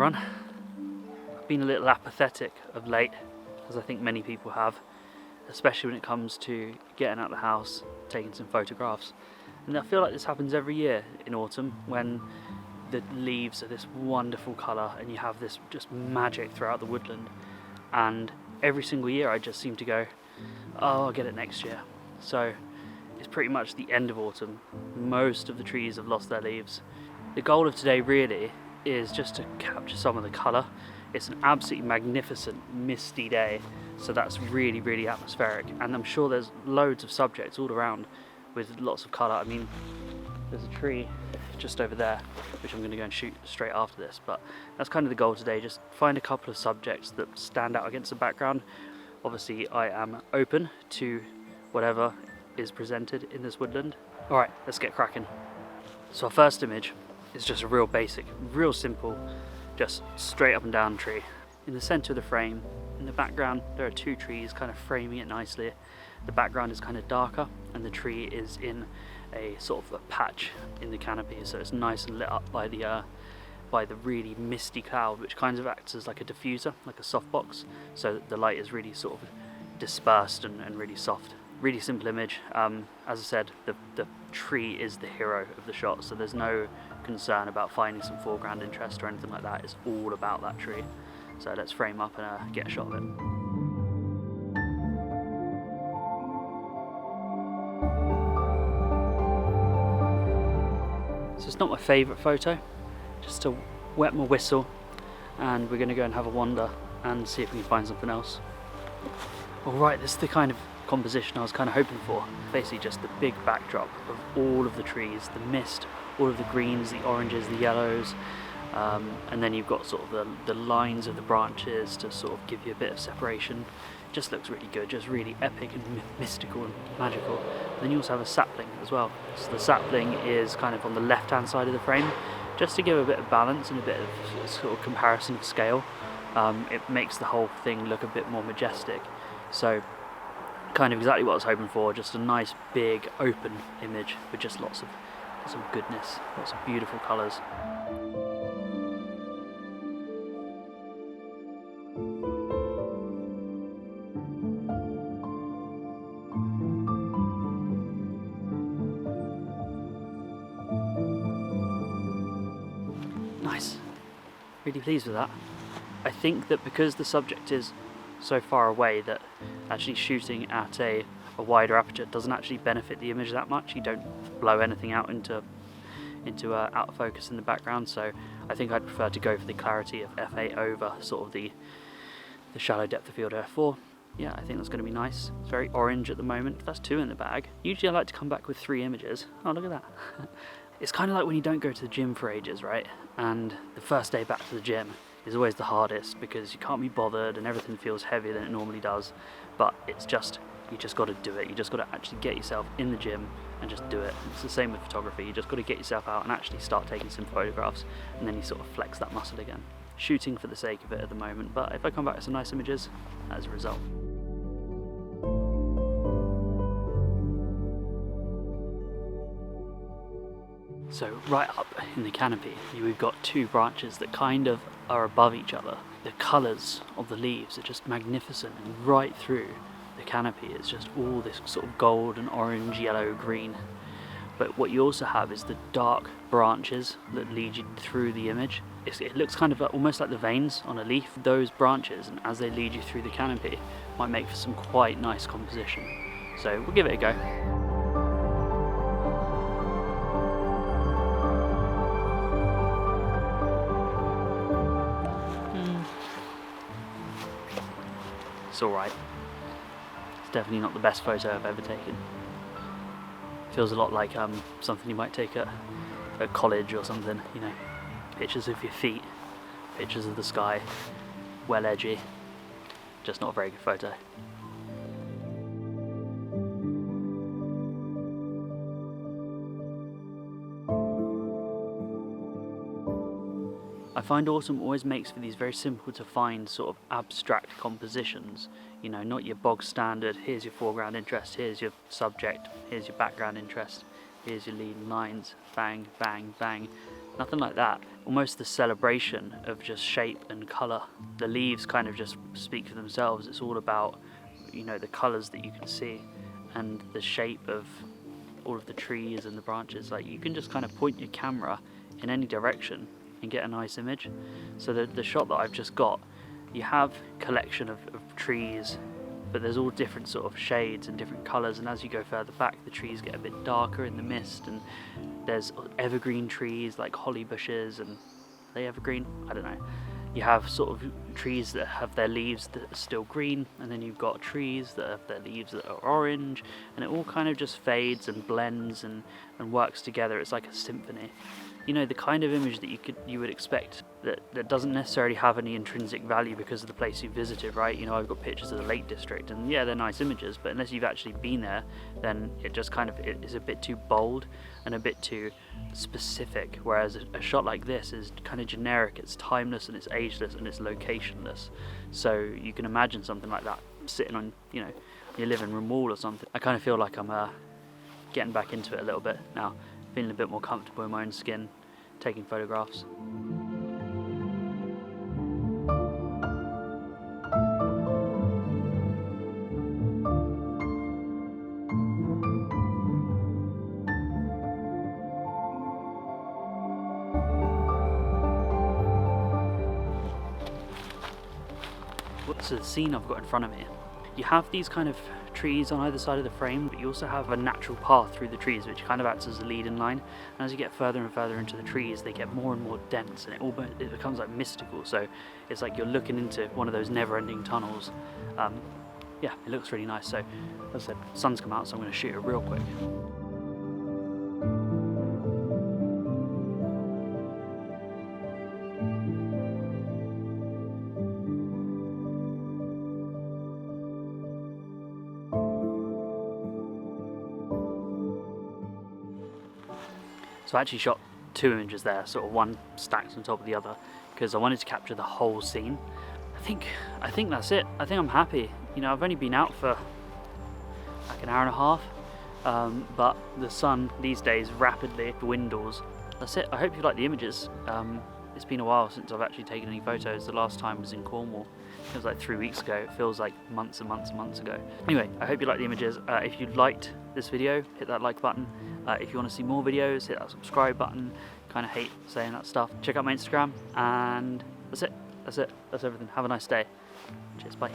everyone. I've been a little apathetic of late, as I think many people have, especially when it comes to getting out of the house, taking some photographs. And I feel like this happens every year in autumn when the leaves are this wonderful colour and you have this just magic throughout the woodland. And every single year I just seem to go, oh, I'll get it next year. So it's pretty much the end of autumn. Most of the trees have lost their leaves. The goal of today really is just to capture some of the colour. It's an absolutely magnificent misty day, so that's really, really atmospheric, and I'm sure there's loads of subjects all around with lots of colour. I mean, there's a tree just over there which I'm going to go and shoot straight after this, but that's kind of the goal today, just find a couple of subjects that stand out against the background. Obviously I am open to whatever is presented in this woodland. Alright, let's get cracking. So our first image is just a real basic, real simple, just straight up and down tree. In the centre of the frame, in the background, there are two trees kind of framing it nicely. The background is kind of darker and the tree is in a sort of a patch in the canopy, so it's nice and lit up by the really misty cloud, which kind of acts as like a diffuser, like a softbox, so that the light is really sort of dispersed and really soft. Really simple image. As I said, the tree is the hero of the shot, so there's no concern about finding some foreground interest or anything like that. It's all about that tree. So let's frame up and get a shot of it. So it's not my favourite photo, just to wet my whistle, and we're going to go and have a wander and see if we can find something else. Alright, this is the kind of composition I was kind of hoping for. Basically just the big backdrop of all of the trees, the mist, all of the greens, the oranges, the yellows, and then you've got sort of the lines of the branches to sort of give you a bit of separation. It just looks really good, just really epic and mystical and magical. And then you also have a sapling as well. So the sapling is kind of on the left hand side of the frame, just to give a bit of balance and a bit of sort of comparison of scale. It makes the whole thing look a bit more majestic. So kind of exactly what I was hoping for, just a nice big open image with just lots of goodness, lots of beautiful colours. Nice, really pleased with that. I think that because the subject is so far away that actually shooting at a wider aperture doesn't actually benefit the image that much. You don't blow anything out into out of focus in the background, so I think I'd prefer to go for the clarity of f8 over sort of the shallow depth of field of f4. Yeah, I think that's going to be nice. It's very orange at the moment. That's 2 in the bag. Usually I like to come back with 3 images. Oh, look at that. It's kind of like when you don't go to the gym for ages, right? And the first day back to the gym is always the hardest because you can't be bothered and everything feels heavier than it normally does, but it's just, you just got to do it. You just got to actually get yourself in the gym and just do it. It's the same with photography. You just got to get yourself out and actually start taking some photographs, and then you sort of flex that muscle again. Shooting for the sake of it at the moment, but if I come back with some nice images as a result. So right up in the canopy, we've got 2 branches that kind of are above each other. The colours of the leaves are just magnificent, and right through the canopy is just all this sort of gold and orange, yellow, green. But what you also have is the dark branches that lead you through the image. It looks kind of almost like the veins on a leaf. Those branches, and as they lead you through the canopy, might make for some quite nice composition. So we'll give it a go. It's alright. It's definitely not the best photo I've ever taken. Feels a lot like something you might take at college or something, you know. Pictures of your feet, pictures of the sky, well edgy. Just not a very good photo. I find autumn always makes for these very simple to find sort of abstract compositions, you know, not your bog standard, here's your foreground interest, here's your subject, here's your background interest, here's your leading lines, bang, bang, bang. Nothing like that. almost the celebration of just shape and colour. The leaves kind of just speak for themselves. It's all about, you know, the colours that you can see and the shape of all of the trees and the branches. Like, you can just kind of point your camera in any direction and get a nice image. So the shot that I've just got, you have a collection of trees, but there's all different sort of shades and different colours, and as you go further back the trees get a bit darker in the mist, and there's evergreen trees like holly bushes, and are they evergreen? I don't know. You have sort of trees that have their leaves that are still green, and then you've got trees that have their leaves that are orange, and it all kind of just fades and blends and works together. It's like a symphony. You know, the kind of image that you would expect that doesn't necessarily have any intrinsic value because of the place you visited, right? You know, I've got pictures of the Lake District, and yeah, they're nice images, but unless you've actually been there, then it just kind of it is a bit too bold and a bit too specific, whereas a shot like this is kind of generic. It's timeless and it's ageless and it's locationless. So you can imagine something like that sitting on, you know, your living room wall or something. I kind of feel like I'm getting back into it a little bit now, feeling a bit more comfortable in my own skin, taking photographs. So the scene I've got in front of me, you have these kind of trees on either side of the frame, but you also have a natural path through the trees which kind of acts as a leading line, and as you get further and further into the trees they get more and more dense, and it becomes like mystical. So it's like you're looking into one of those never-ending tunnels. Yeah, it looks really nice. So as I said, sun's come out, so I'm going to shoot it real quick. So I actually shot two images there, sort of one stacked on top of the other, because I wanted to capture the whole scene. I think that's it. I think I'm happy. You know, I've only been out for like an hour and a half, but the sun these days rapidly dwindles. That's it. I hope you like the images. It's been a while since I've actually taken any photos. The last time was in Cornwall. It was like 3 weeks ago. It feels like months and months and months ago. Anyway, I hope you like the images. If you liked this video, hit that like button. If you want to see more videos, hit that subscribe button. Kind of hate saying that stuff. Check out my Instagram, and that's it. That's everything. Have a nice day. Cheers, bye.